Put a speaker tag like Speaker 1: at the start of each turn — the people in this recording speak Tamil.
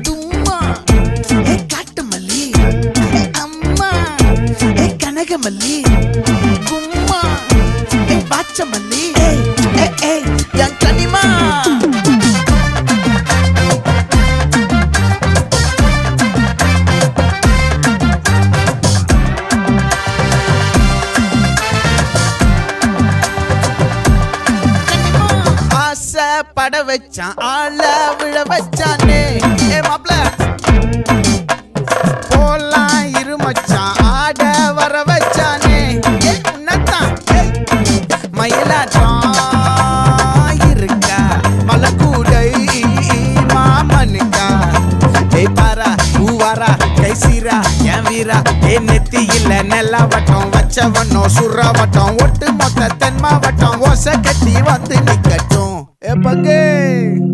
Speaker 1: தும்மா ஏ காட்டுமல்லி அம்மா ஏ கனகமல்லி கும்மா ஏ பாச்சமல்லி என் கனிமா பட வச்சான் ஆள விழ வச்சானே ஏ மாப்ள போலாம் இருமச்சான் ஆட வர வச்சானே ஏ உன்னத்தான் மயிலாட்டம் இருக்கா மலக்கூடை மாமனுக்கா ஏய் பாரா பூவாரா கைசீரா என் வீரா ஏ நெத்தி இல்ல நெல்லா வட்டம் வச்சவனோ சுறா வட்டம் ஒட்டு மொத்த தென் மாவட்டம் ஓசை கட்டி வந்து நிக்கட்டும். É pra quem?